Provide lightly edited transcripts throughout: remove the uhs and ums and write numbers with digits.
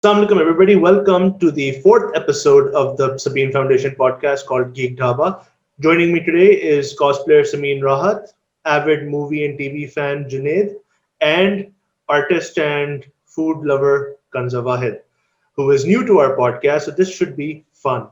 Assalamu alaikum, everybody. Welcome to the fourth episode of the Sabeen Foundation podcast called Geek Dhaba. Joining me today is cosplayer Samin Rahat, avid movie and TV fan Junaid, and artist and food lover Kanza Wahid, who is new to our podcast, so this should be fun.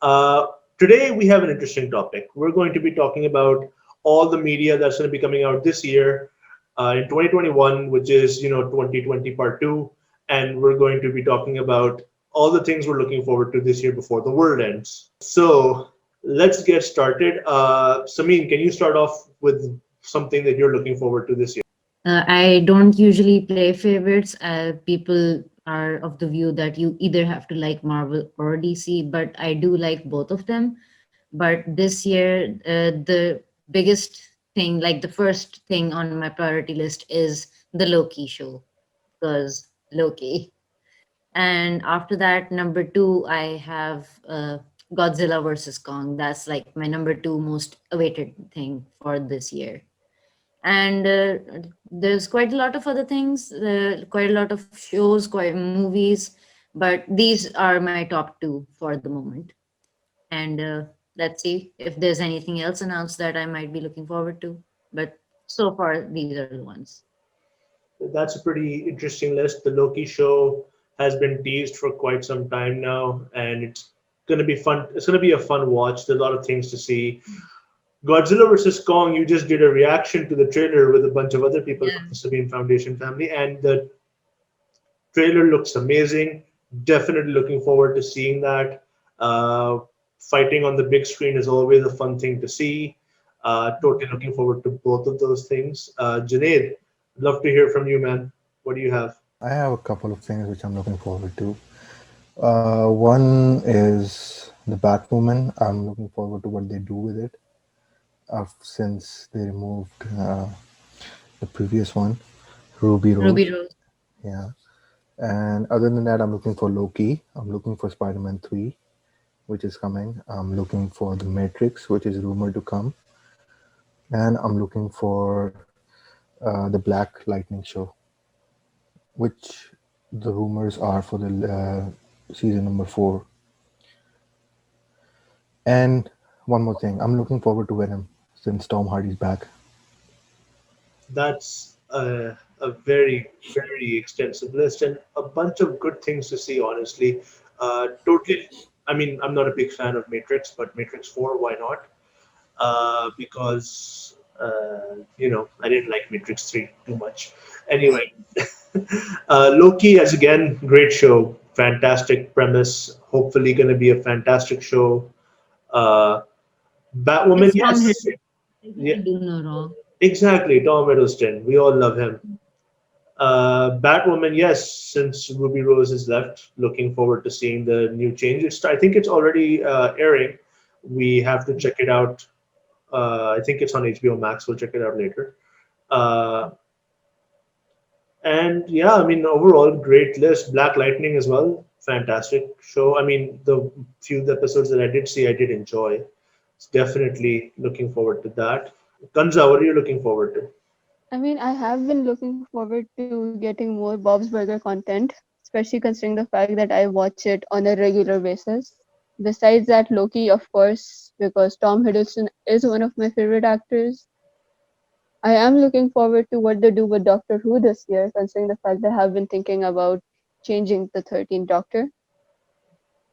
Uh, Today we have an interesting topic. We're going to be talking about all the media that's going to be coming out this year in 2021, which is 2020 part two, and we're going to be talking about all the things we're looking forward to this year before the world ends. So let's get started. Samin, can you start off with something that you're looking forward to this year? I don't usually play favorites. People are of the view that you either have to like Marvel or DC, but I do like both of them. But this year, the biggest thing, like the first thing on my priority list, is the Loki show, because Loki. And after that, number two, I have Godzilla versus Kong. That's like my number two most awaited thing for this year. And there's quite a lot of other things, quite a lot of shows, quite movies, but these are my top two for the moment. And let's see if there's anything else announced that I might be looking forward to. But so far, these are the ones. That's a pretty interesting list. The Loki show has been teased for quite some time now, and it's going to be fun. It's going to be a fun watch. There's a lot of things to see. Godzilla versus Kong, you just did a reaction to the trailer with a bunch of other people from Yeah. the Sabine Foundation family, and the trailer looks amazing. Definitely looking forward to seeing that. Fighting on the big screen is always a fun thing to see. Totally looking forward to both of those things. Junaid, love to hear from you, man. What do you have? I have a couple of things which I'm looking forward to. One is the Batwoman. I'm looking forward to what they do with it since they removed the previous one, Ruby Rose. Ruby Rose. Yeah. And other than that, I'm looking for Loki. I'm looking for Spider Man 3, which is coming. I'm looking for The Matrix, which is rumored to come. And I'm looking for the Black Lightning show, which the rumors are for the season number 4. And one more thing, I'm looking forward to Venom since Tom Hardy's back. That's a very, very extensive list and a bunch of good things to see, honestly. Totally, I mean, I'm not a big fan of Matrix, but Matrix 4, why not? Because, I didn't like Matrix 3 too much. Anyway, Loki, as again, great show, fantastic premise, hopefully going to be a fantastic show. Uh, Batwoman, It's Tom yes. Hiddleston. I Yeah, cannot do no wrong. exactly. Tom Hiddleston. We all love him. Batwoman, yes, since Ruby Rose is left, looking forward to seeing the new change. I think it's already airing. We have to check it out. I think it's on HBO Max. We'll check it out later. Uh, and yeah, I mean, overall, great list. Black Lightning as well. Fantastic show. I mean, the few episodes that I did see, I did enjoy. It's definitely looking forward to that. Kanza, what are you looking forward to? I have been looking forward to getting more Bob's Burger content, especially considering the fact that I watch it on a regular basis. Besides that, Loki, of course, because Tom Hiddleston is one of my favorite actors. I am looking forward to what they do with Doctor Who this year, considering the fact they have been thinking about changing the 13th Doctor.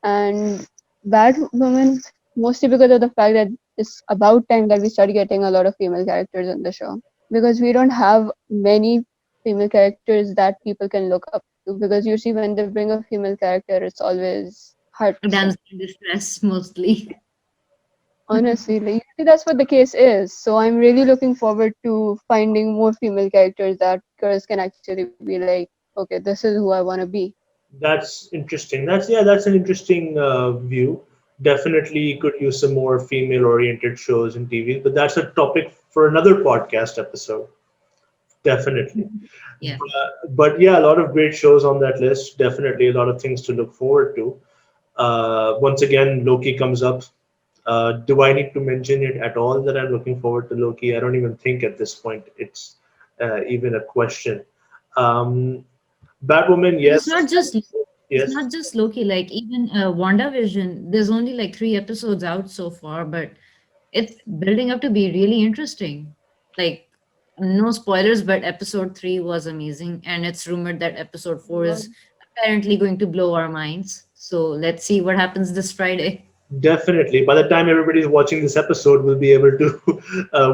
And Batwoman, mostly because of the fact that it's about time that we start getting a lot of female characters in the show, because we don't have many female characters that people can look up to, because usually when they bring a female character it's always heartbreaking. Damsel in distress, mostly. Honestly, like, usually that's what the case is. So I'm really looking forward to finding more female characters that girls can actually be like, okay, this is who I want to be. That's interesting. That's an interesting view. Definitely could use some more female-oriented shows and TV, but that's a topic for another podcast episode. Definitely. Yeah. But yeah, a lot of great shows on that list. Definitely a lot of things to look forward to. Once again, Loki comes up. Do I need to mention it at all that I'm looking forward to Loki? I don't even think at this point it's even a question. Um, Batwoman, And it's yes. not just Loki. It's Yes, not just Loki, like even WandaVision, there's only like 3 episodes out so far, but it's building up to be really interesting. Like, no spoilers, but episode 3 was amazing, and it's rumored that episode 4 is apparently going to blow our minds. So let's see what happens this Friday. definitely. By the time everybody's watching this episode, we'll be able to,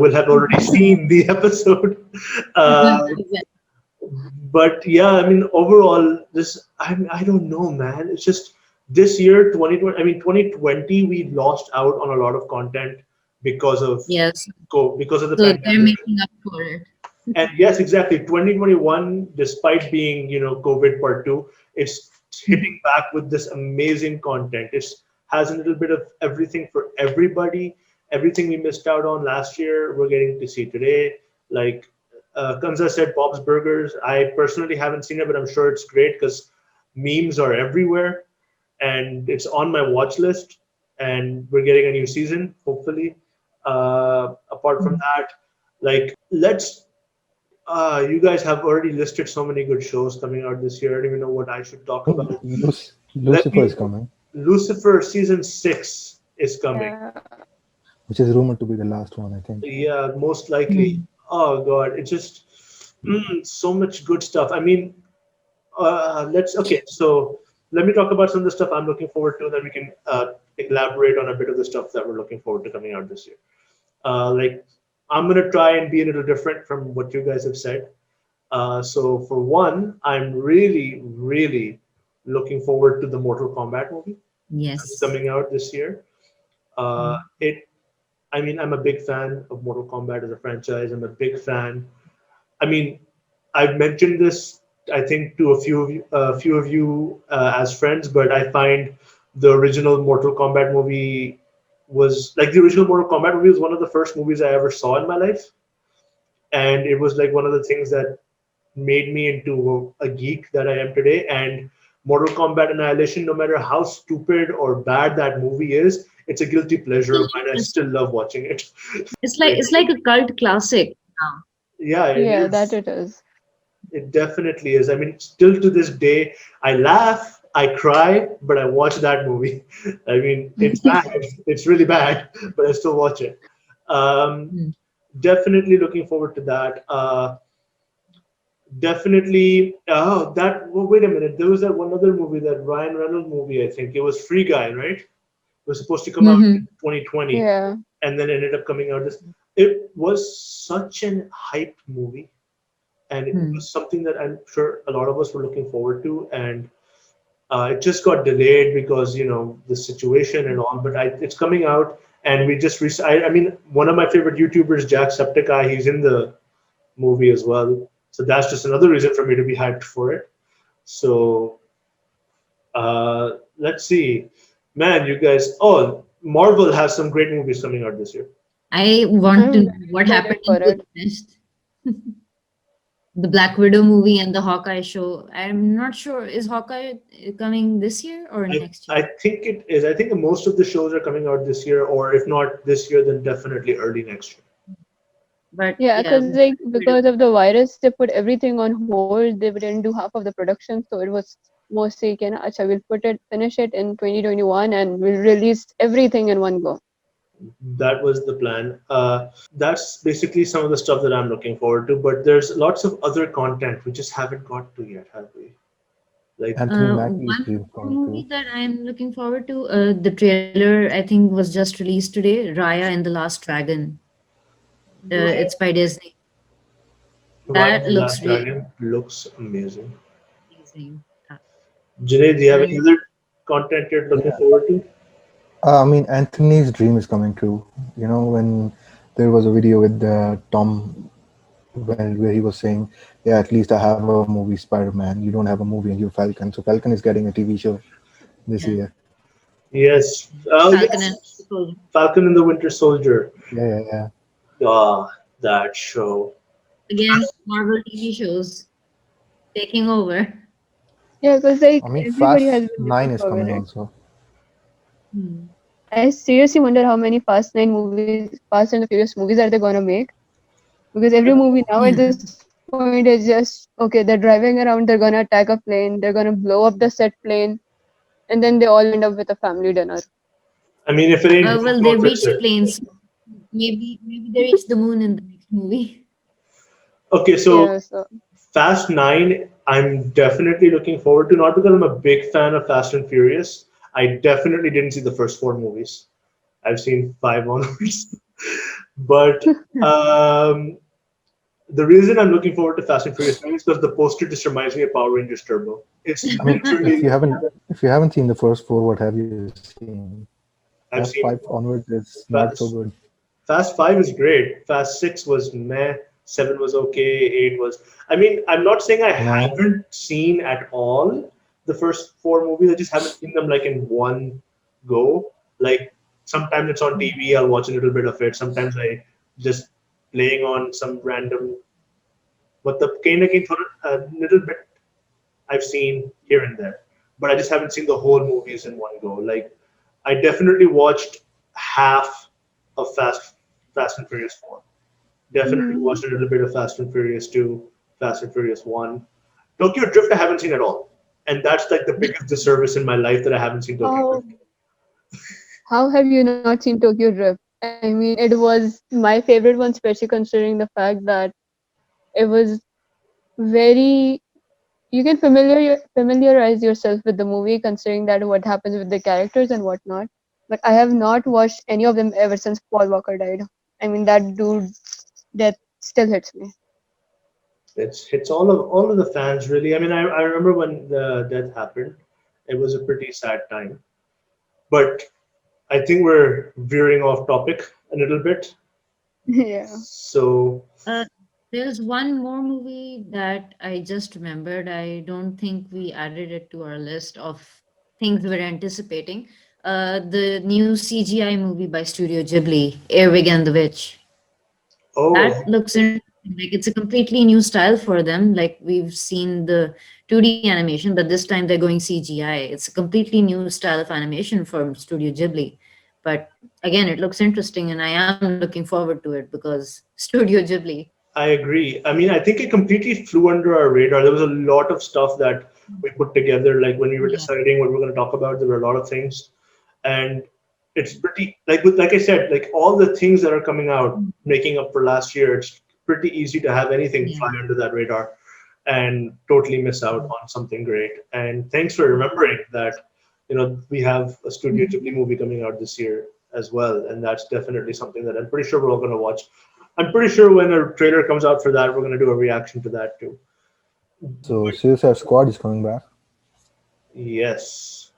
we'll have already seen the episode. Uh, Exactly. but yeah, I mean, overall, I don't know, man. It's just this year, 2020. I mean, 2020, we lost out on a lot of content because of Yes. because of the So they're pandemic. making up for it. And yes, exactly. 2021, despite being, COVID part two, it's hitting back with this amazing content. It has a little bit of everything for everybody. Everything we missed out on last year, we're getting to see today. Like Kanza said, Bob's Burgers. I personally haven't seen it, but I'm sure it's great because memes are everywhere and it's on my watch list. And we're getting a new season, hopefully. Apart from that, like let's you guys have already listed so many good shows coming out this year. I don't even know what I should talk Oh, about. Let Lucifer me. is coming, Lucifer season 6 is coming. Yeah. which is rumored to be the last one, I think. Yeah, most likely. Hmm. Oh God, it's just so much good stuff. I mean, let's okay. So let me talk about some of the stuff I'm looking forward to. Then we can elaborate on a bit of the stuff that we're looking forward to coming out this year. Like I'm gonna try and be a little different from what you guys have said. So for one, I'm really, really looking forward to the Mortal Kombat movie that's Yes. coming out this year. Hmm. It, I mean, I'm a big fan of Mortal Kombat as a franchise. I'm a big fan. I mean, I've mentioned this, I think, to a few of you as friends, but I find the original Mortal Kombat movie was like the original Mortal Kombat movie was one of the first movies I ever saw in my life, and it was like one of the things that made me into a geek that I am today. And Mortal Kombat Annihilation, no matter how stupid or bad that movie is, it's a guilty pleasure Still of mine. I still interesting. love watching it. It's like a cult classic now. Yeah, it Yeah, that is. it is. It definitely is. I mean, still to this day, I laugh, I cry, but I watch that movie. I mean, it's bad. It's really bad, but I still watch it. Um, Hmm. Definitely looking forward to that. Definitely. Oh, that. Well, wait a minute. There was that one other movie, that Ryan Reynolds movie. I think it was Free Guy, right? It was supposed to come out in Hmm. 2020, Yeah. and then ended up coming out this. It was such an hyped movie, and it Hmm. was something that I'm sure a lot of us were looking forward to, and it just got delayed because the situation and all. But it's coming out, and we just. I mean, one of my favorite YouTubers, Jacksepticeye, he's in the movie as well. So that's just another reason for me to be hyped for it. So let's see, man. You guys. Oh, Marvel has some great movies coming out this year. I want to I'm know very what excited happened in for it. Budapest. The Black Widow movie and the Hawkeye show. I'm not sure. Is Hawkeye coming this year or next I year? think it is. I think most of the shows are coming out this year, or if not this year, then definitely early next year. But Yeah, yeah, because like Black Widow. because of the virus, they put everything on hold. They didn't do half of the production, so it was mostly, acha, we'll finish it in 2021, and we'll release everything in one go. That was the plan. That's basically some of the stuff that I'm looking forward to. But there's lots of other content we just haven't got to yet, have we? Like, Anthony Mackie's One dream more coming movie true. that I'm looking forward to, the trailer I think was just released today, Raya and the Last Dragon. It's by Disney. Raya That and the looks Last really Dragon looks amazing. amazing. Junaid, do you have any And other content you're looking Yeah. forward to? I mean, Anthony's dream is coming true. You know, when there was a video with Tom, where he was saying, "Yeah, at least I have a movie, Spider-Man. You don't have a movie, and you're Falcon." So Falcon is getting a TV show this yeah, year. Yes. Oh, Falcon and yes. Soldier. Falcon and the Winter Soldier. Yeah, yeah, yeah. Ah, that show. Again, Marvel TV shows taking over. Yeah, because I like mean, everybody Fast has been Nine looking is coming forward it. also. Hmm. I seriously wonder how many Fast and the Furious movies are they gonna make? Because every movie now Yeah. it just feels like point is just okay, they're driving around, they're gonna attack a plane, they're gonna blow up the set plane, and then they all end up with a family dinner. I mean, if it ain't broke, Well, they don't fix reached it. planes. Maybe they reach the moon in the next movie. Okay, so Yeah, so Fast 9, I'm definitely looking forward to, not because I'm a big fan of Fast and Furious. I definitely didn't see the first four movies. I've seen five onwards. But um, the reason I'm looking forward to Fast and Furious 9 is because the poster just reminds me of Power Rangers Turbo. It's I mean, literally, if you haven't seen the first four, what have you seen? F5 I've onwards seen is not so good. Fast, Fast 5 is great. Fast 6 was meh. 7 was okay. 8 was. I mean, I'm not saying I Nine, haven't seen at all the first four movies. I just haven't seen them like in one go. Like sometimes it's on TV, I'll watch a little bit of it. Sometimes I just playing on some random. But the kind of a little bit I've seen here and there. But I just haven't seen the whole movies in one go. Like I definitely watched half of Fast and Furious 4. Definitely mm, watched a little bit of Fast and Furious 2, Fast and Furious 1. Tokyo Drift I haven't seen at all. And that's like the biggest disservice in my life that I haven't seen Tokyo how Drift. how have you not seen Tokyo Drift? I mean, it was my favorite one, especially considering the fact that it was very you can familiarize yourself with the movie, considering that what happens with the characters and whatnot. But I have not watched any of them ever since Paul Walker died. I mean, that dude death still hits me. It's all of the fans really. I mean I remember when the death happened. It was a pretty sad time. But I think we're veering off topic a little bit. Yeah. So Uh, there's one more movie that I just remembered. I don't think we added it to our list of things we're anticipating. The new CGI movie by Studio Ghibli, Earwig and the Witch. That oh looks interesting. Like it's a completely new style for them. Like we've seen the 2D animation, but this time they're going CGI. It's a completely new style of animation from Studio Ghibli. But again, it looks interesting, and I am looking forward to it because Studio Ghibli. I agree. I mean, I think it completely flew under our radar. There was a lot of stuff that we put together, like when we were Yeah. deciding what we are going to talk about. There were a lot of things, and it's pretty like I said, like all the things that are coming out, making up for last year. It's pretty easy to have anything Yeah. fly under that radar and totally miss out on something great. And thanks for remembering that. We have a Studio Mhm. Ghibli movie coming out this year as well, and that's definitely something that I'm pretty sure we're all going to watch. I'm pretty sure when a trailer comes out for that, we're going to do a reaction to that too. so Suicide Squad is coming back. Yes,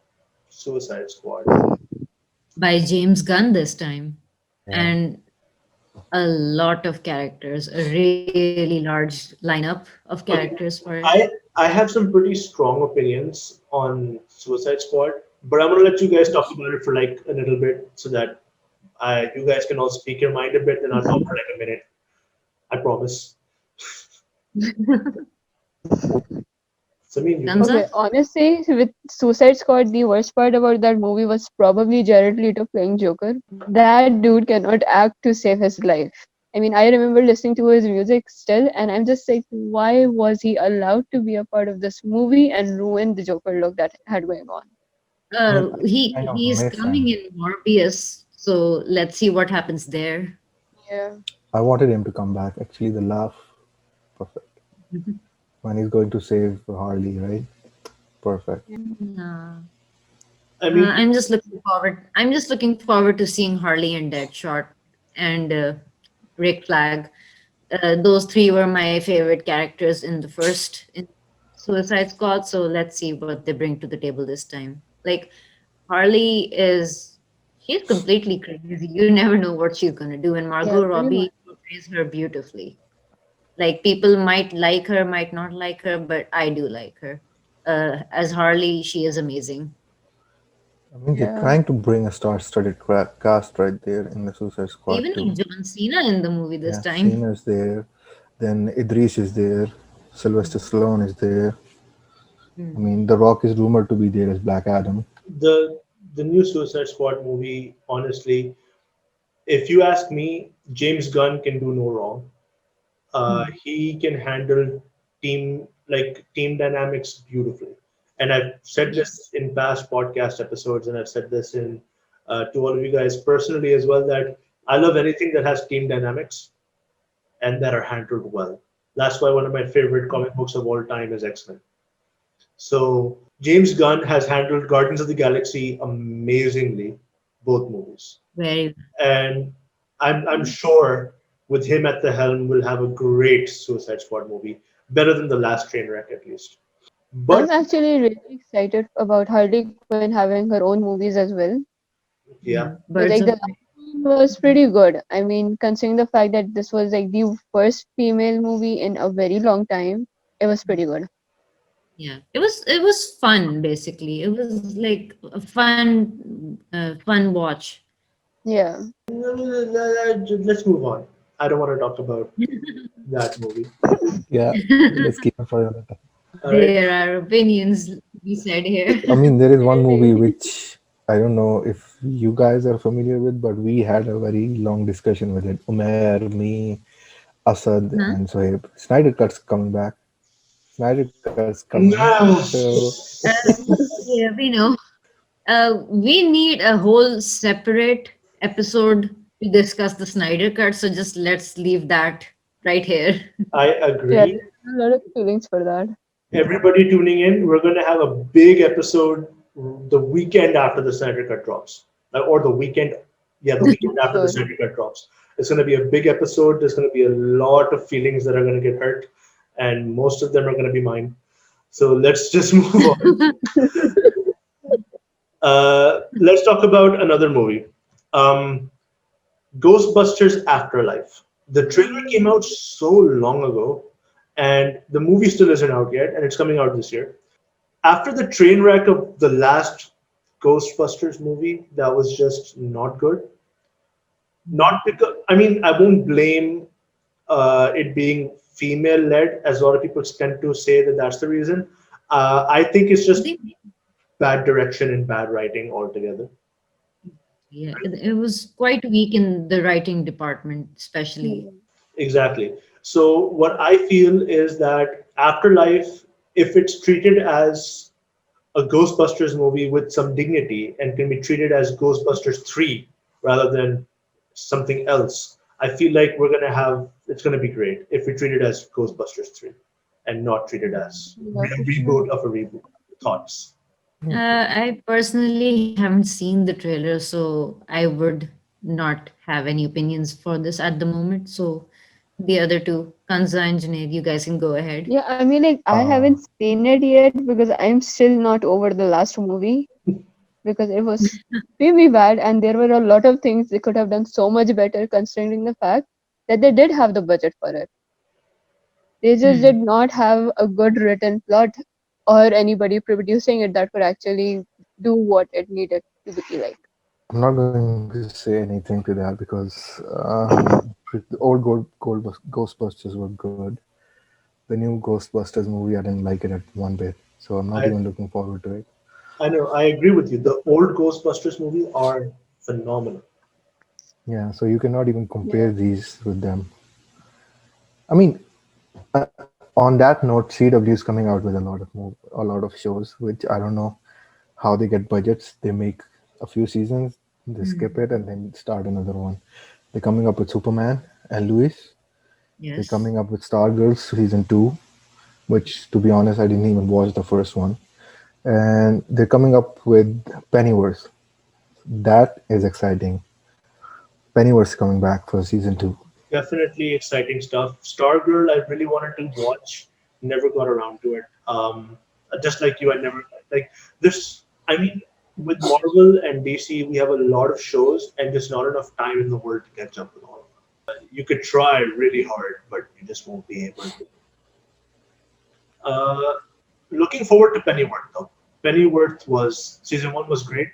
Suicide Squad. By James Gunn this time. Yeah. And a lot of characters, a really large lineup of Okay, characters for it. I have some pretty strong opinions on Suicide Squad, but I'm going to let you guys talk about it for like a little bit so that you guys can all speak your mind a bit, and I'll talk for like a minute. I promise. Samin, you talk. Okay, Ganza? honestly, with Suicide Squad, the worst part about that movie was probably Jared Leto playing Joker. That dude cannot act to save his life. I mean, I remember listening to his music still, and I'm just like, why was he allowed to be a part of this movie and ruin the Joker look that had going on? I mean, I He kind of he's miss him. coming in Morbius, so let's see what happens there. Yeah. I wanted him to come back. Actually, the laugh, perfect. When he's going to save Harley, right? Perfect. Uh, I mean, I'm just looking forward. I'm just looking forward to seeing Harley and Deadshot and Rick Flag. Those three were my favorite characters in the first in Suicide Squad. So let's see what they bring to the table this time. Like Harley is, she's completely crazy. You never know what she's gonna do, and Yeah, Margot pretty much. Robbie portrays her beautifully. Like people might like her, might not like her, but I do like her. As Harley, she is amazing. I mean, they're Yeah. trying to bring a star-studded cast right there in the Suicide They Squad even too. have John Cena in the movie this Yeah, time. Cena's there. Then Idris is there. Sylvester Stallone is there. I Mm. mean, The Rock is rumored to be there as Black Adam. the new Suicide Squad movie, honestly, if you ask me, James Gunn can do no wrong. Hmm. He can handle team dynamics beautifully. And I've said Yeah. this in past podcast episodes, and I've said this in to all of you guys personally as well, that I love anything that has team dynamics and that are handled well. That's why one of my favorite comic books of all time is X-Men. So James Gunn has handled Guardians of the Galaxy amazingly, both movies. Very. And I'm sure with him at the helm, we'll have a great Suicide Squad movie, better than the last train wreck at least. But I'm actually really excited about Harley Quinn having her own movies as well. yeah, Yeah. Because like Birds the of. last one was pretty good. I mean, considering the fact that this was like the first female movie in a very long time, it was pretty good. Yeah, it was fun basically. It was like a fun watch. Yeah. let's move on. I don't want to talk about that movie. Yeah, let's keep it for another time. All right. There are opinions to be said here. I mean, there is one movie Hey. which I don't know if you guys are familiar with, but we had a very long discussion with it. Umair, me, Asad, Huh? and Sohaib. Snyder Cut's coming back. Snyder Cut's coming. No. So Yeah, we know. We need a whole separate episode to discuss the Snyder Cut. So just let's leave that right here. I Yeah, agree. there's a lot of feelings for that. Everybody tuning in, we're going to have a big episode the weekend after the Snyder Cut drops, or the weekend, yeah, the weekend after the Sure. Snyder Cut drops. It's going to be a big episode. There's going to be a lot of feelings that are going to get hurt, and most of them are going to be mine. So let's just move on. Let's talk about another movie, Ghostbusters Afterlife. The trailer came out so long ago, and the movie still isn't out yet, and it's coming out this year. After the train wreck of the last Ghostbusters movie, that was just not good. Not because, I mean, I won't blame it being female led, as a lot of people tend to say that that's the reason. I think it's I just think, bad direction and bad writing altogether. yeah, it was quite weak in the writing department, especially. Hmm. Exactly. So, what I feel is that Afterlife, if it's treated as a Ghostbusters movie with some dignity and can be treated as Ghostbusters 3 rather than something else, I feel like it's going to be great if we treat it as Ghostbusters 3 and not treat it as Yeah, for sure. reboot of a reboot. Thoughts? I personally haven't seen the trailer, so I would not have any opinions for this at the moment. So the other two, Kanza and Junaid, you guys can go ahead. Yeah, I mean, like, I uh, haven't seen it yet because I'm still not over the last movie because it was really bad and there were a lot of things they could have done so much better considering the fact that they did have the budget for it. They just did Hmm. not have a good written plot or anybody producing it that could actually do what it needed to be like. I'm not going to say anything to that because the old Ghostbusters were good. The new Ghostbusters movie, I didn't like it at one bit, so I'm not I even looking forward to it. I know I agree with you. The old Ghostbusters movies are phenomenal. Yeah, so you cannot even Yeah. compare these with them. I mean, on that note, CW is coming out with a lot of shows, which I don't know how they get budgets. They make a few seasons, they skip Hmm. it, and then start another one. They're coming up with Superman and Lois. They're Yes. coming up with Stargirls season two, which, to be honest, I didn't even watch the first one. And they're coming up with Pennyworth. That is exciting. Pennyworth coming back for season two. Definitely exciting stuff. Stargirl, I really wanted to watch, never got around to it. Just like you, I never like this. I mean, with Marvel and DC, we have a lot of shows and just not enough time in the world to catch up with all of them. You could try really hard, but you just won't be able to. Uh, Looking forward to Pennyworth though. Pennyworth was season one was great.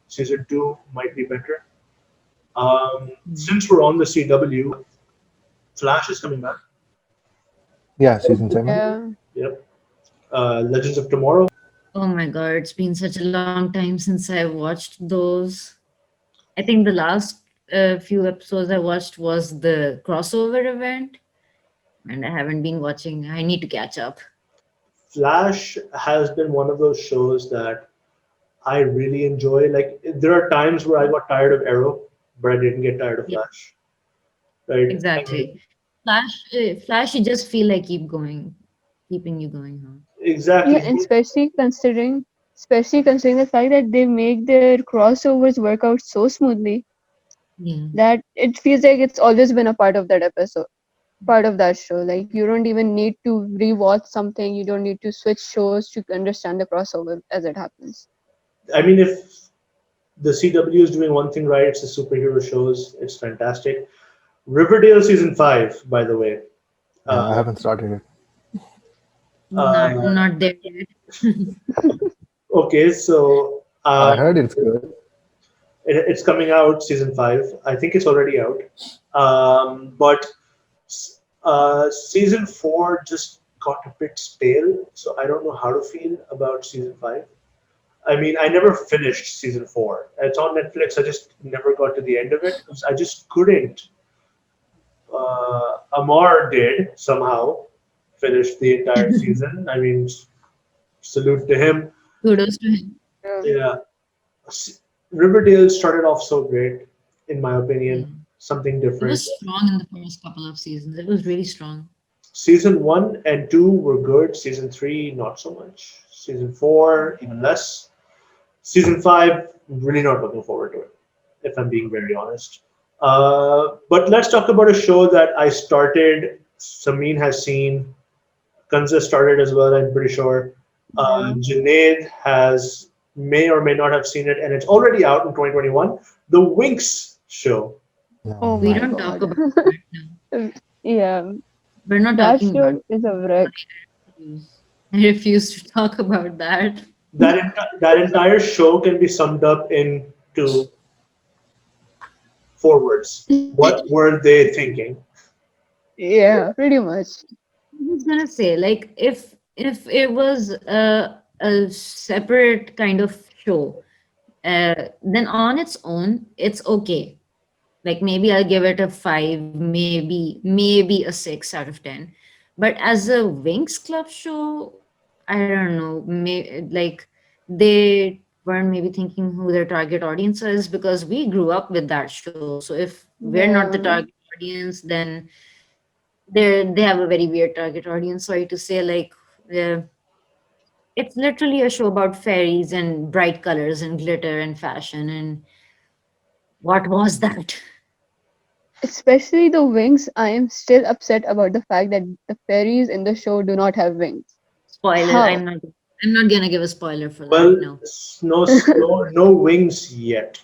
Season two might be better. Hmm. Since we're on the CW, Flash is coming back. Yeah, season seven. Yeah. Yep. Legends of Tomorrow. Oh my God, it's been such a long time since I watched those. I think the last few episodes I watched was the crossover event. and I haven't been watching. I need to catch up. Flash has been one of those shows that I really enjoy. Like there are times where I got tired of Arrow, but I didn't get tired of Yeah, Flash. Right? I exactly. mean, Flash, you just feel like keep going, keeping you going, huh? Yeah, exactly. and especially considering the fact that they make their crossovers work out so smoothly Yeah. that it feels like it's always been a part of that episode, part of that show. Like you don't even need to rewatch something, you don't need to switch shows to understand the crossover as it happens. I mean, if the CW is doing one thing right, it's the superhero shows. It's fantastic. Riverdale season 5, by the way. Yeah, I Uh, haven't started it. uh, Not there yet. okay, so I heard it's good. it's coming out season 5. I think it's already out. But season 4 just got a bit stale, so I don't know how to feel about season 5. I mean, I never finished season 4. It's on Netflix. I just never got to the end of it 'cause I just couldn't. Amar did somehow finish the entire season. I mean, salute to him. Kudos to him. Yeah. Yeah, Riverdale started off so great, in my Yeah. opinion. Something It different. was strong in the first couple of seasons. It was really strong. Season 1 and 2 were good. Season 3, not so much. Season 4, even less. Season 5, really not looking forward to it, if I'm being very honest. But let's talk about a show that I started. Samin has seen. Kanza started as well, I'm pretty sure. Yeah. Junaid has may or may not have seen it, and it's already out in 2021. The Winx show. Oh Oh We my my don't god. talk god. about it right now. Yeah, We're not that talking about show is a wreck. it. I refuse to talk about that. That entire show can be summed up into four words. What were they thinking? Yeah, pretty much. I was gonna say, like, if it was a separate kind of show, then on its own, it's okay. Like maybe I'll give it a 5, maybe a 6 out of 10. But as a Winx Club show, I don't know. Like they weren't maybe thinking who their target audience is, because we grew up with that show. So if we're not the Yeah. target audience, then they have a very weird target audience. Sorry to say, like uh, it's literally a show about fairies and bright colors and glitter and fashion. And what was that? Especially the wings, I am still upset about the fact that the fairies in the show do not have wings. Spoiler. How? I'm not gonna give a spoiler for that. Well, No. no wings yet.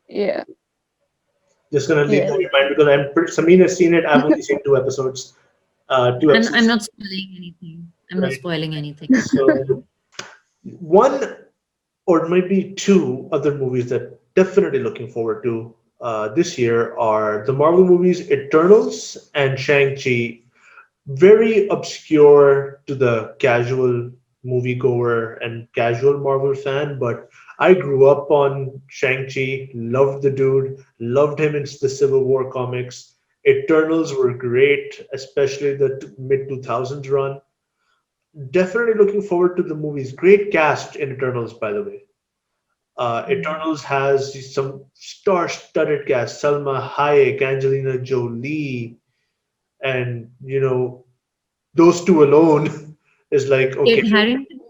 Yeah. Just gonna leave that Yes. in mind because Samin has seen it. I've only seen two episodes. Two I'm episodes, not spoiling anything. I'm not right? spoiling anything. So one or maybe two other movies that definitely looking forward to this year are the Marvel movies Eternals and Shang-Chi. Very obscure to the casual moviegoer and casual Marvel fan, but I grew up on Shang-Chi, loved the dude, loved him in the Civil War comics. Eternals were great, especially the mid 2000s run. Definitely looking forward to the movies. Great cast in Eternals, by the way. Eternals has some star-studded cast: Salma Hayek, Angelina Jolie, and those two alone is like okay, Kate Harrington.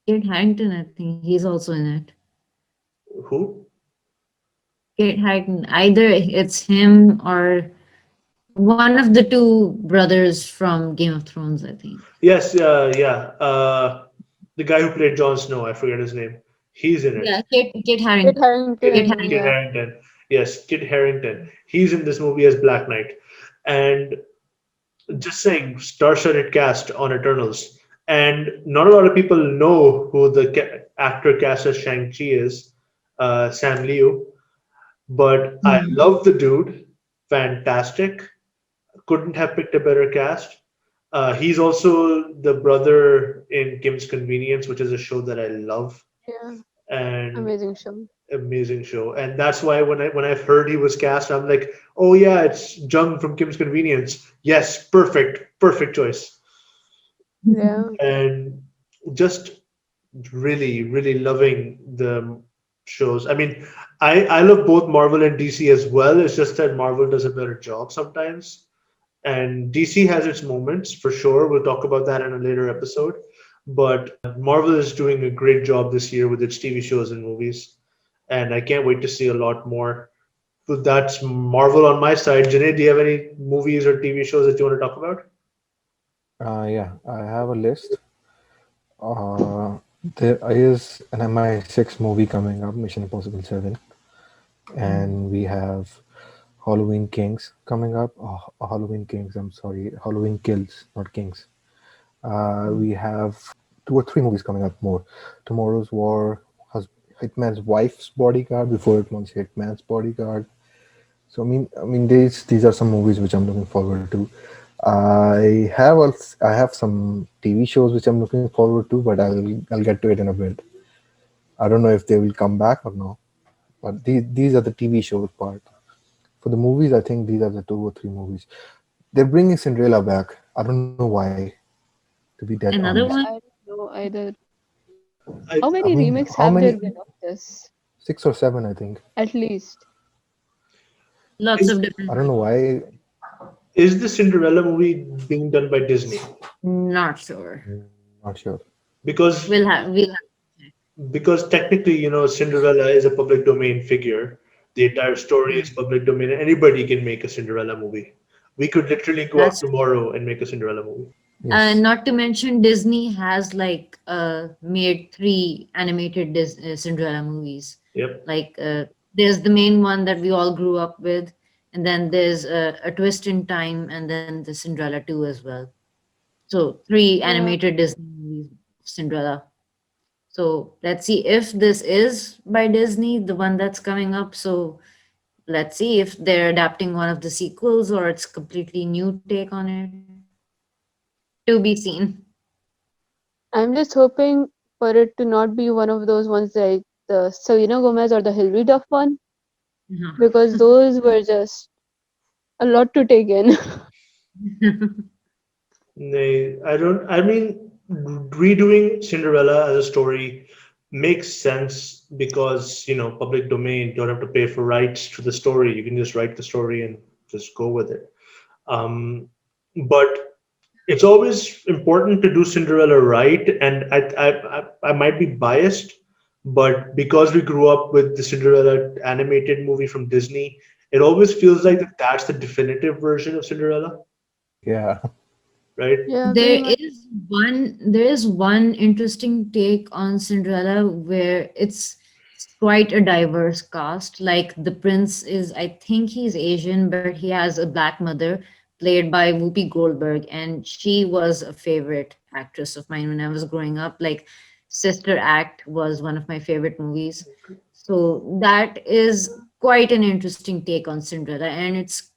Kate Harrington. I think he's also in it. who? Kate Harrington. Either it's him or one of the two brothers from Game of Thrones. I think. Yes, yeah. The guy who played Jon Snow, I forget his name. He's in it. Yeah, Kate Kit Harrington. Kate Harington, Kid Harrington. yeah. Harington. Yes, Kid Harington. He's in this movie as Black Knight. And just saying, star-studded cast on Eternals. And not a lot of people know who the actor cast as Shang-Chi is, Sam Liu. But I Hmm. love the dude. Fantastic. Couldn't have picked a better cast. He's also the brother in Kim's Convenience, which is a show that I love. Yeah. And Amazing show. amazing show, and that's why when I've heard he was cast, I'm like, oh yeah, it's Jung from Kim's Convenience. Yes, perfect choice, Yeah. and just really loving the shows. I mean, I love both Marvel and DC as well. It's just that Marvel does a better job sometimes, and DC has its moments for sure. We'll talk about that in a later episode. But Marvel is doing a great job this year with its TV shows and movies, and I can't wait to see a lot more. So that's Marvel on my side. Janae, do you have any movies or TV shows that you want to talk about? Yeah, I have a list. Uh, there is an MI6 movie coming up, Mission Impossible 7, and we have Halloween Kings coming up. Oh, Halloween Kings, I'm sorry, Halloween Kills, not Kings. We have two or three movies coming up more. Tomorrow's War, Hus- Hitman's Wife's Bodyguard, Before It Wants Hitman's Bodyguard. So I mean, these are some movies which I'm looking forward to. I have some TV shows which I'm looking forward to, but I'll get to it in a bit. I don't know if they will come back or no, but these are the TV shows part. For the movies, I think these are the two or three movies. They're bringing Cinderella back. I don't know why, to be dead honest. Another Yeah, one, I don't know either. I, How I many mean, remakes how have many? there been of this? 6 or 7, I think. At least. lots is of I different don't know ones. why. is the Cinderella movie being done by Disney? Not sure. Not sure. Because We'll have to check. technically, Cinderella is a public domain figure. The entire story is Yeah, public domain, and anybody can make a Cinderella movie. We could literally go out that's tomorrow and make a Cinderella movie. Yes. not to mention Disney has like made three animated Cinderella movies. Yep. Like there's the main one that we all grew up with, and then there's a Twist in Time, and then the Cinderella 2 as well. So three Yeah. animated Disney movies, of Cinderella. So let's see if this is by Disney, the one that's coming up. So let's see if they're adapting one of the sequels or it's completely new take on it. To be seen. I'm just hoping for it to not be one of those ones like the Selena Gomez or the Hilary Duff one, Uh-huh. because those were just a lot to take in. Nay, I don't. I mean, redoing Cinderella as a story makes sense because public domain. You don't have to pay for rights to the story. You can just write the story and just go with it. Um, but it's always important to do Cinderella right, and I might be biased, but because we grew up with the Cinderella animated movie from Disney, it always feels like that's the definitive version of Cinderella, Yeah. right? Yeah, pretty There much. is one interesting take on Cinderella where it's quite a diverse cast. Like the prince is, I think he's Asian, but he has a black mother played by Whoopi Goldberg, and she was a favorite actress of mine when I was growing up. Like Sister Act was one of my favorite movies. So that is quite an interesting take on Cinderella, and it's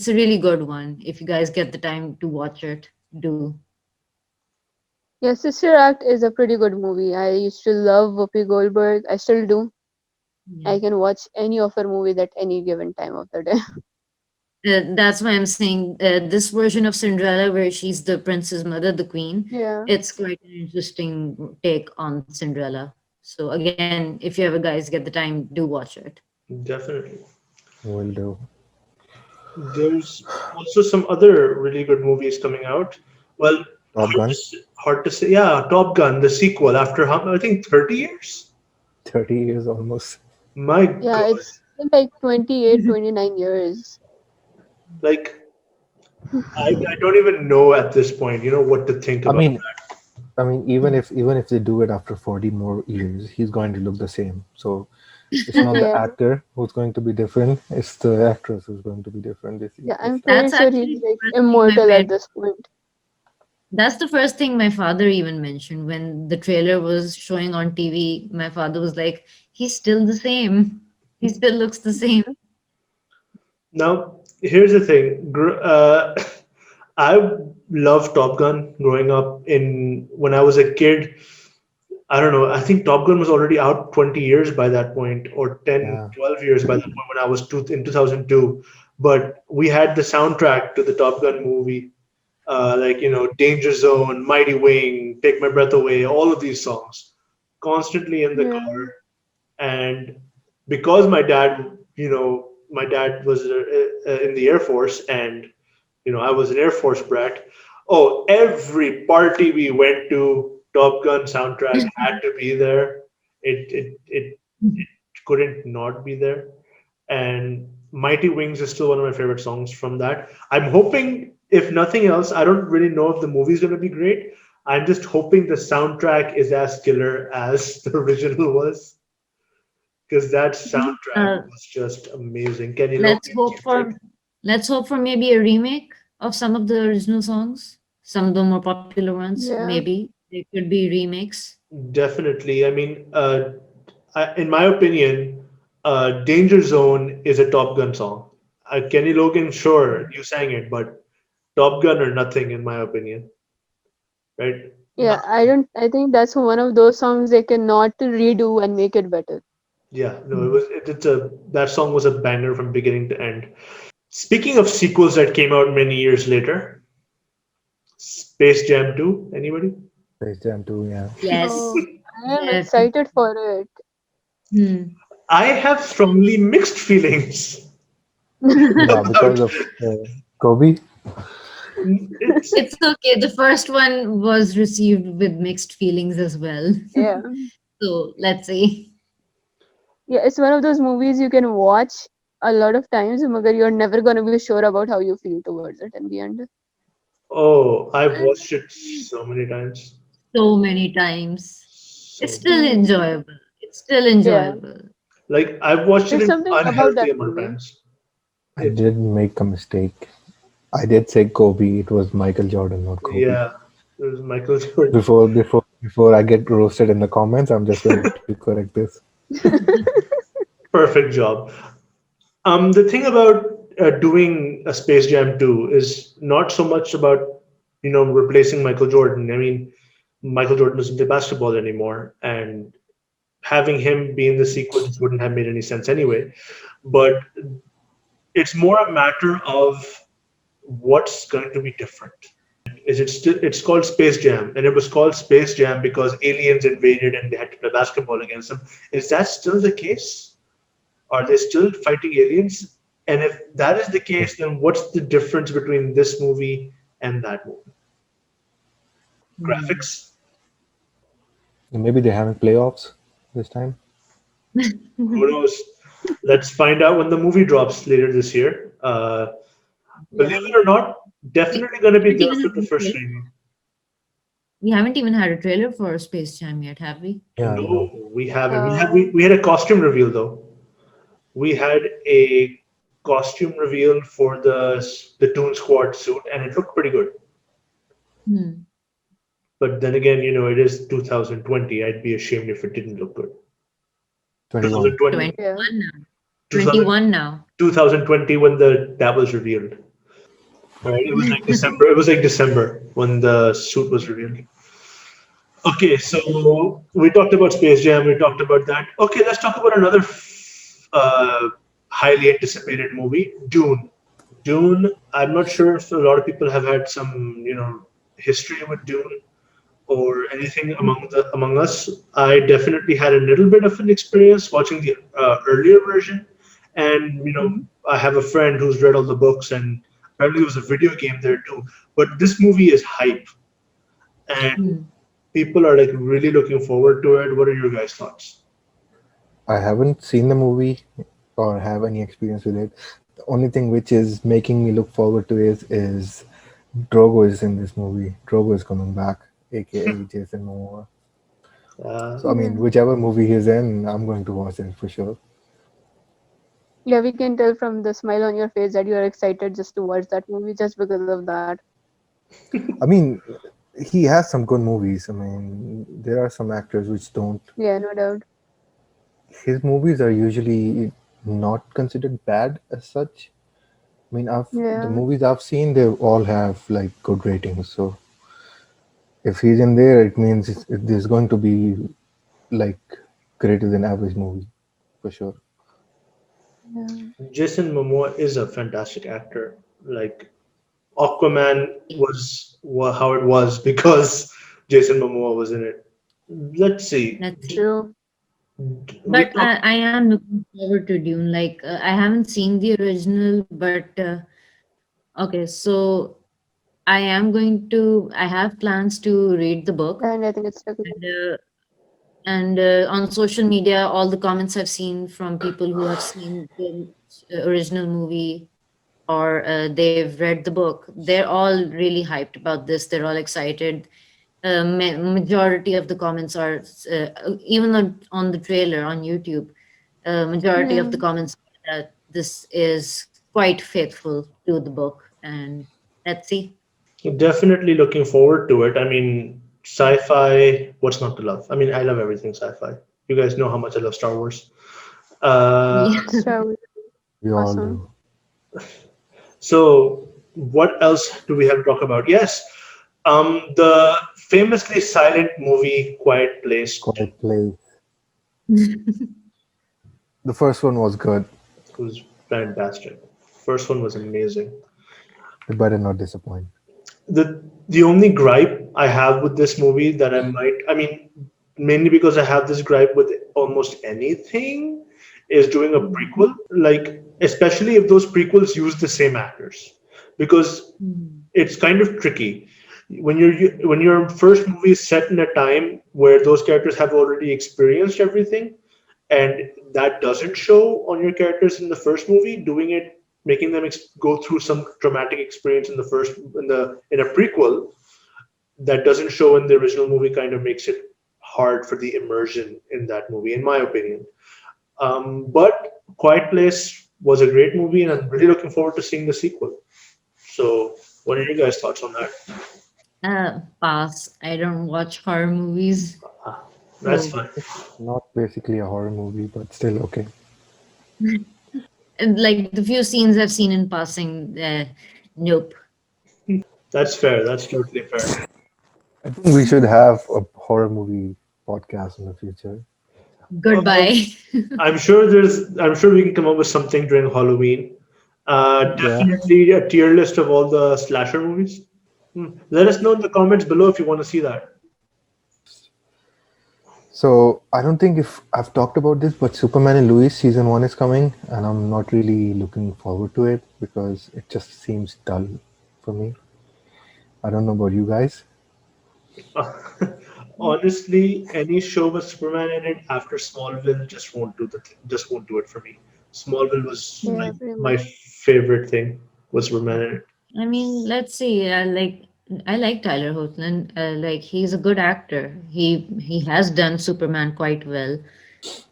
a really good one. If you guys get the time to watch it, do. Yeah, Sister Act is a pretty good movie. I used to love Whoopi Goldberg. I still do. Yeah. I can watch any of her movies at any given time of the day. That's why I'm saying this version of Cinderella, where she's the prince's mother, the queen, Yeah. it's quite an interesting take on Cinderella. So again, if you ever guys get the time, do watch it. Definitely. Will do. There's also some other really good movies coming out. Well, Top Gun. hard to say. Yeah, Top Gun, the sequel after I think 30 years. 30 years almost. My Yeah, God, it's been like 28, 29 years. like I don't even know at this point, what to think I about mean, that. even if they do it after 40 more years, he's going to look the same. So it's not the Yeah. actor who's going to be different, it's the actress who's going to be different Yeah, this I'm year. pretty That's sure he's actually like the first thing my immortal at parents. this point. That's the first thing my father even mentioned when the trailer was showing on TV. My father was like, "He's still the same. He still looks the same." Now, here's the thing. I loved Top Gun growing up. In when I was a kid, I don't know. I think Top Gun was already out 20 years by that point, or 10, Yeah, 12 years by that point when I was in 2002. But we had the soundtrack to the Top Gun movie, like, Danger Zone, Mighty Wing, Take My Breath Away, all of these songs constantly in the Yeah. car. And because my dad was in the Air Force, and I was an Air Force brat. Oh, every party we went to, Top Gun soundtrack had to be there. It couldn't not be there. And Mighty Wings is still one of my favorite songs from that. I'm hoping, if nothing else, I don't really know if the movie's going to be great. I'm just hoping the soundtrack is as killer as the original was, because that soundtrack Uh, was just amazing. Kenny let's Loggins' hope music. for let's hope for maybe a remake of some of the original songs. Some of the more popular ones, Yeah. maybe they could be remakes. Definitely. I mean, in my opinion, Danger Zone is a Top Gun song. Kenny Logan, sure, you sang it, but Top Gun or nothing, in my opinion, right? Yeah, I think that's one of those songs they cannot redo and make it better. Yeah, no, it Hmm. was that song was a banger from beginning to end. Speaking of sequels that came out many years later, Space Jam 2, anybody? Space Jam 2, yeah. Yes. Oh, I am Yeah. excited for it. Hmm. I have strongly mixed feelings Yeah, about because of Kobe. it's. It's okay. The first one was received with mixed feelings as well. Yeah. So let's see. Yeah, it's one of those movies you can watch a lot of times, but you're never gonna be sure about how you feel towards it in the end. Oh, I've And watched it so many times. so many times. It's So still Mm, enjoyable. It's still yeah, enjoyable. like I've watched it there's an something about unhealthy that amount of movie. times. I It's did make a mistake. I did say Kobe. It was Michael Jordan, not Kobe. Yeah, it was Michael Jordan. Before I get roasted in the comments, I'm just going to correct this. Perfect job. The thing about doing a Space Jam 2 is not so much about replacing Michael Jordan. I mean, Michael Jordan doesn't play basketball anymore, and having him be in the sequel just wouldn't have made any sense anyway. But it's more a matter of what's going to be different. Is it still? It's called Space Jam, and it was called Space Jam because aliens invaded and they had to play basketball against them. Is that still the case? Are they still fighting aliens? And if that is the case, then what's the difference between this movie and that movie? Hmm. Graphics? Maybe they're having playoffs this time. Who knows? Let's find out when the movie drops later this year. Believe Yeah. it or not, We definitely going to be haven't there even for had the a first trailer. screening. We haven't even had a trailer for Space Jam yet, have we? Yeah, no. No, we haven't. Uh, We had a costume reveal though. We had a costume reveal for the Toon Squad suit, and it looked pretty good. Hmm. But then again, it is 2020. I'd be ashamed if it didn't look good. 21. 2020, yeah. 21 now. 2000, 21 now. 2020 when that was revealed. Right? It was like December. It was like December when the suit was revealed. Okay, so we talked about Space Jam. We talked about that. Okay, let's talk about another highly anticipated movie, Dune. Dune. I'm not sure if a lot of people have had some, history with Dune or anything among us. I definitely had a little bit of an experience watching the earlier version, and Mhm. I have a friend who's read all the books, and apparently there was a video game there too. But this movie is hype, and Hmm. people are like really looking forward to it. What are your guys' thoughts? I haven't seen the movie or have any experience with it. The only thing which is making me look forward to is Drogo is in this movie. Drogo is coming back, aka Jason Momoa. So I Uh, mean, Yeah. whichever movie he's in, I'm going to watch it for sure. Yeah, we can tell from the smile on your face that you are excited just to watch that movie just because of that. I mean, he has some good movies. I mean, there are some actors which don't. Yeah, no doubt. His movies are usually not considered bad as such. I mean, the Yeah. movies I've seen, they all have like good ratings. So If he's in there, it means there's going to be like greater than average movie for sure. Yeah. Jason Momoa is a fantastic actor. Like Aquaman was how it was because Jason Momoa was in it. Let's see. Let's see. True. We But talked. I am looking forward to Dune. Like I haven't seen the original, but okay, so I am going to. I have plans to read the book, And I think it's like and on social media, all the comments I've seen from people who have seen the original movie or they've read the book, they're all really hyped about this. They're all excited. Majority of the comments are even on the trailer on YouTube. Majority of yeah. the comments are that this is quite faithful to the book, and let's see. Definitely looking forward to it. I mean, sci-fi. What's not to love? I mean, I love everything sci-fi. You guys know how much I love Star Wars. Uh, Yeah. Star Wars. We all Awesome. do. so, what else do we have to talk about? Yes, the famously silent movie Quiet Place Quiet Place. The first one was good. was fantastic. First one was amazing. It better not disappoint. The only gripe I have with this movie that I mean, mainly because I have this gripe with almost anything, is doing a prequel. Like, especially if those prequels use the same actors, because Mm. it's kind of tricky when your first movie is set in a time where those characters have already experienced everything, and that doesn't show on your characters in the first movie. Doing it, making them go through some traumatic experience in the first in a prequel that doesn't show in the original movie kind of makes it hard for the immersion in that movie, in my opinion. But Quiet Place was a great movie, and I'm really looking forward to seeing the sequel. So, what are your guys' thoughts on that? Pass. I don't watch horror movies, Ah, that's so fine. Not basically a horror movie, but still okay. and, like the few scenes I've seen in passing, nope. That's fair. That's totally fair. I think we should have a horror movie podcast in the future. Um, Goodbye. I'm sure we can come up with something during Halloween. Yeah. Definitely a tier list of all the slasher movies. Let us know in the comments below if you want to see that. So I don't think if I've talked about this, but Superman and Lois season one is coming, and I'm not really looking forward to it because it just seems dull for me. I don't know about you guys. Honestly, any show with Superman in it after Smallville just won't do it for me. Smallville was Yeah, like pretty my much. favorite thing was Superman in it. I mean, let's see. I like Tyler Hoechlin. Like he's a good actor. He has done Superman quite well,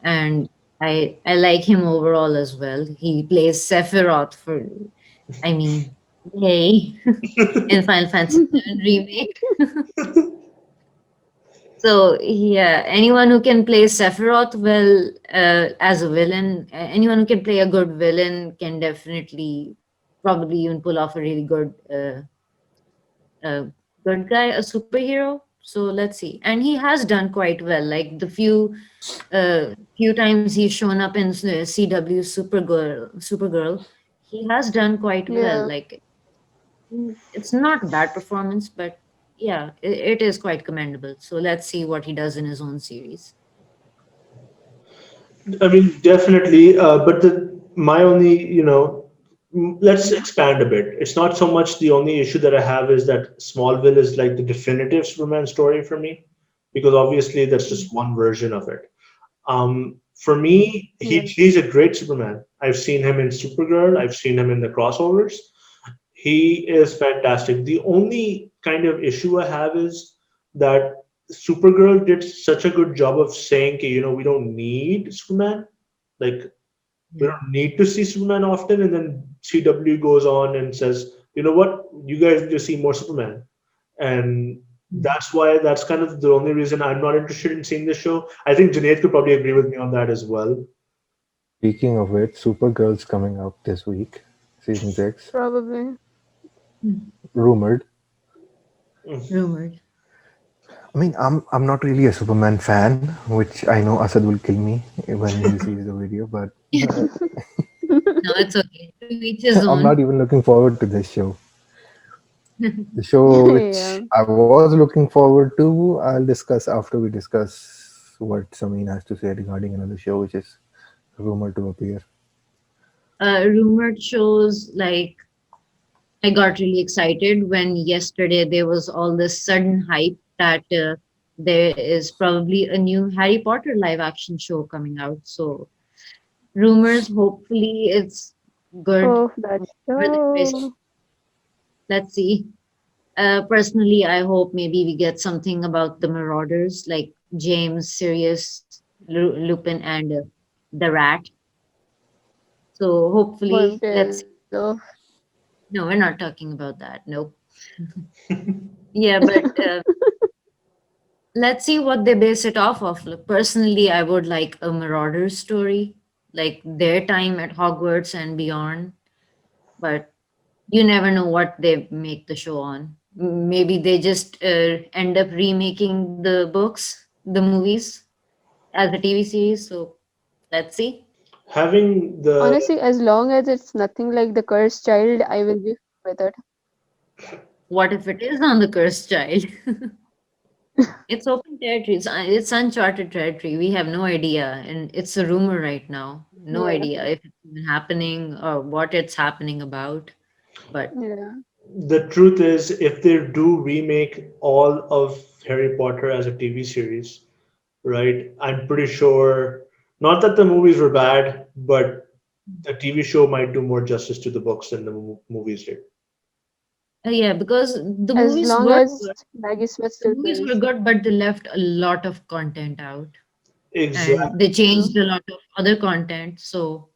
and I like him overall as well. He plays Sephiroth for. I mean, yay! In Final Fantasy VII remake. So yeah, anyone who can play Sephiroth well as a villain, anyone who can play a good villain can definitely probably even pull off a really uh, good guy, a superhero. So let's see. And he has done quite well. Like the few times he's shown up in CW Supergirl, he has done quite well. Yeah. Like it's not a bad performance, but yeah, it is quite commendable. So let's see what he does in his own series. I mean, definitely. But my only, let's expand a bit. It's not so much the only issue that I have is that Smallville is like the definitive Superman story for me, because obviously that's just one version of it. For me, Yeah. he's a great Superman. I've seen him in Supergirl. I've seen him in the crossovers. He is fantastic. The only kind of issue I have is that Supergirl did such a good job of saying, "Okay, we don't need Superman. Like, we Yeah. don't need to see Superman often." And then CW goes on and says, "You know what? You guys need to see more Superman." And Mm. that's kind of the only reason I'm not interested in seeing this show. I think Junaid could probably agree with me on that as well. Speaking of which, Supergirl's coming out this week, season six, Probably. Mm. rumored. Mm. Rumored. I mean, I'm not really a Superman fan, which I know Asad will kill me when he sees the video, but No, it's okay. To each his I'm own. not even looking forward to this show. The show Yeah. which I was looking forward to, I'll discuss after we discuss what Samin has to say regarding another show which is rumored to appear. Rumored shows like I got really excited when yesterday there was all this sudden hype that there is probably a new Harry Potter live action show coming out. So rumors, hopefully it's good. Oh, that Whatever the twist, show. let's see. Personally, I hope maybe we get something about the Marauders, like James, Sirius, Lupin, and the Rat. So hopefully, let's. Wormtail. Oh. No, we're not talking about that. Nope. Yeah, but let's see what they base it off of. Like, personally, I would like a Marauders story, like their time at Hogwarts and beyond. But you never know what they make the show on. Maybe they just end up remaking the books, the movies, as a TV series. So let's see. Having the Honestly, as long as it's nothing like the cursed child, I will be with it. What if it is on the cursed child? It's open territory. It's uncharted territory. We have no idea, and it's a rumor right now. No Yeah. idea if it's even happening or what it's happening about. But Yeah. the truth is, if they do remake all of Harry Potter as a TV series, right? I'm pretty sure, not that the movies were bad, but the TV show might do more justice to the books than the movies did. yeah, because the As movies long were as good. Maggie Smith The still movies were plays. good, but they left a lot of content out, and they Exactly. Yeah. changed a lot of other content. So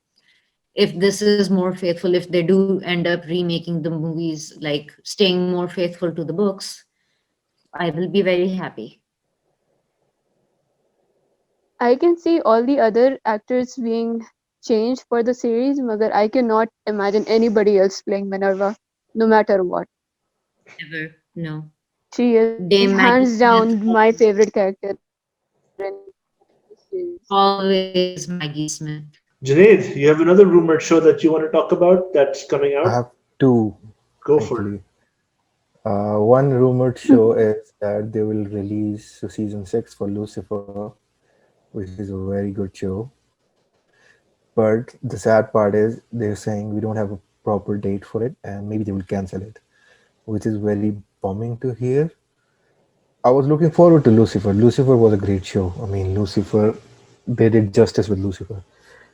if this is more faithful, if they do end up remaking the movies, like staying more faithful to the books, I will be very happy. I can see all the other actors being changed for the series, but I cannot imagine anybody else playing Minerva, no matter what. Never, no. She is Dame hands Maggie down Smith, my favorite character in the series. always Maggie Smith. Junaid, you have another rumored show that you want to talk about that's coming I out? have two Go for it. actually. One rumored show is that they will release season 6 for Lucifer, which is a very good show. But the sad part is they're saying we don't have a proper date for it and maybe they will cancel it, which is very bumming to hear. I was looking forward to Lucifer. Lucifer was a great show. I mean, Lucifer, they did justice with Lucifer.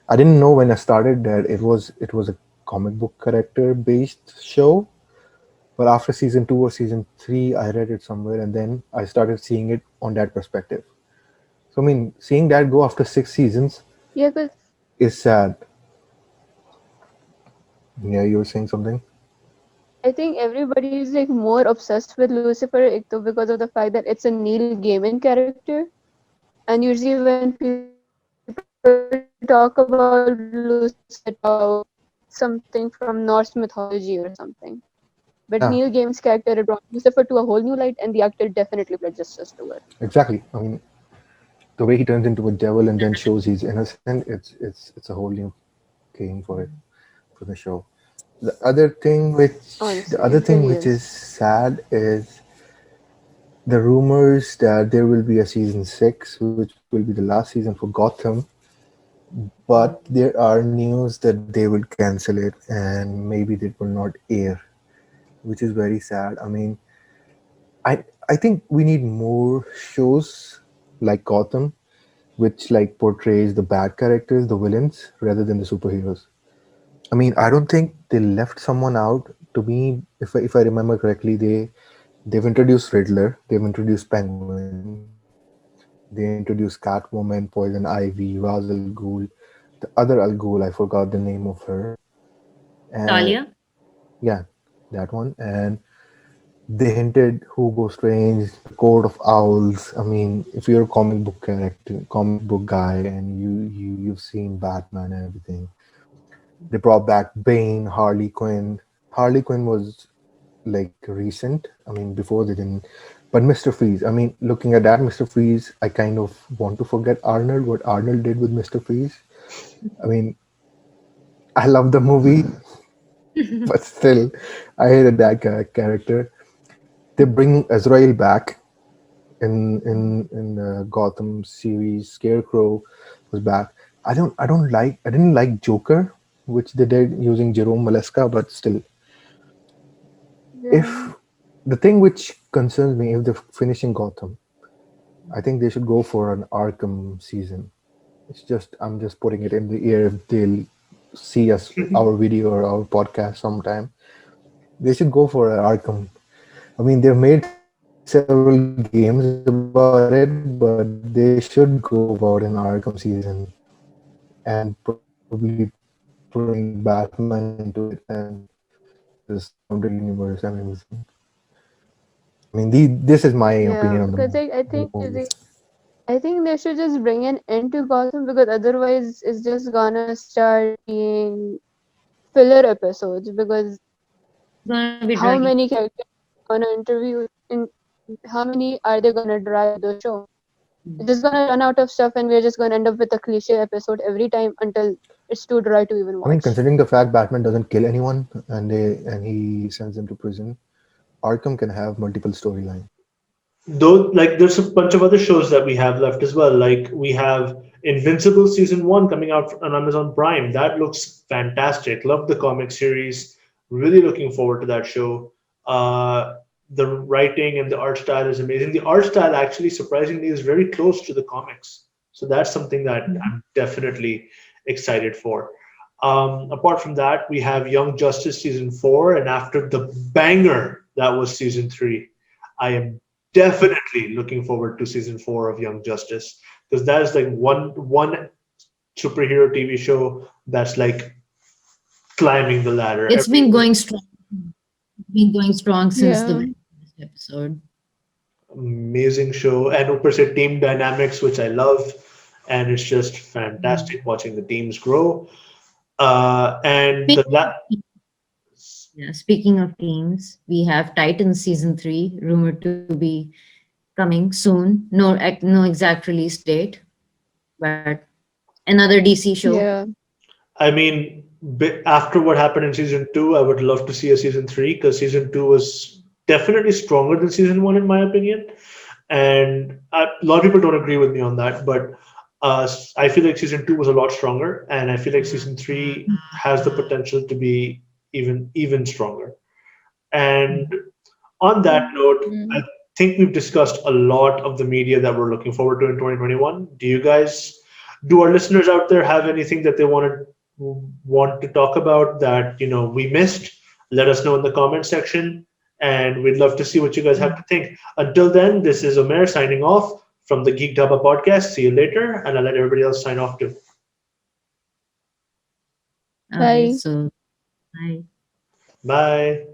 I didn't know when I started that it was a comic book character based show. But after season 2 or season 3, I read it somewhere and then I started seeing it on that perspective. So, I mean, seeing that go after 6 seasons Yeah, because is sad. Yeah, you were saying something? I think everybody is like more obsessed with Lucifer because of the fact that it's a Neil Gaiman character. And usually when people talk about Lucifer, they talk about something from Norse mythology or something. But Neil Gaiman's character, it brought Yeah, Lucifer to a whole new light, and the actor definitely played justice to it. exactly. I mean, the way he turns into a devil and then shows he's innocent, it's a whole new game for the show. The Honestly, other it thing really which is is. sad is the rumors that there will be a season 6, which will be the last season for Gotham, but there are news that they will cancel it and maybe they will not air, which is very sad. I mean, I think we need more shows like Gotham, which like portrays the bad characters, the villains, rather than the superheroes. I mean, I don't think they left someone out. To me, if I remember correctly, they've introduced Riddler, they've introduced Penguin, they introduced Catwoman, Poison Ivy, Ra's al Ghul, the other Al Ghul, I forgot the name of her, and Talia? yeah, that one. And they hinted Hugo Strange, the Court of Owls. I mean, if you're a comic book character, comic book guy, and you've seen Batman and everything, they brought back Bane, Harley Quinn. Harley Quinn was like recent. I mean, before they didn't But Mr. Freeze, I mean, looking at that Mr. Freeze, I kind of want to forget Arnold, what Arnold did with Mr. Freeze. I mean, I love the movie, but still, I hated that character. They're bringing Azrael back in the Gotham series. Scarecrow was back. I didn't like Joker, which they did using Jerome Maleska, but still, Yeah. if the thing which concerns me, if they're finishing Gotham, I think they should go for an Arkham season. It's just I'm just putting it in the air. If they'll see us our video or our podcast sometime, they should go for an Arkham. I mean, they've made several games about it, but they should go about an Arkham season and probably putting Batman into it and this grounded universe and everything. I mean, this is my opinion on Yeah, the because I movie. think I think they should just bring an end to Gotham because otherwise it's just gonna start being filler episodes because It's gonna be how dragging. many characters gonna interview in how many are they gonna drive the show? It's just gonna run out of stuff and we're just gonna end up with a cliche episode every time until it's too dry to even I mean, watch. considering the fact Batman doesn't kill anyone and he sends them to prison, Arkham can have multiple storylines. Though, like, there's a bunch of other shows that we have left as well. Like, we have Invincible season one coming out on Amazon Prime. That looks fantastic. Love the comic series. Really looking forward to that show. The writing and the art style is amazing. The art style actually, surprisingly, is very close to the comics. So that's something that I'm definitely excited for. Apart from that, we have Young Justice season four, and after the banger that was season three, I am definitely looking forward to season four of Young Justice because that is like one superhero TV show that's like climbing the ladder It's every been going strong. Been going strong since the Yeah. very first episode. amazing show, and Upper se team dynamics, which I love, and it's just Mhm. fantastic watching the teams grow. And the Speaking of yeah, speaking of teams, we have Titans season three rumored to be coming soon. No exact release date, but another DC show. Yeah. I mean, after what happened in season two, I would love to see a season three because season two was definitely stronger than season one, in my opinion. And a lot of people don't agree with me on that, but I feel like season two was a lot stronger, and I feel like season three has the potential to be even stronger. And on that note, I Mm. think we've discussed a lot of the media that we're looking forward to in 2021. Do our listeners out there have anything that they want to talk about that we missed? Let us know in the comment section, and we'd love to see what you guys have to think. Until then, this is Omer signing off from the Geek Dhaba podcast. See you later, and I'll let everybody else sign off too. Okay, Bye. so bye. Bye.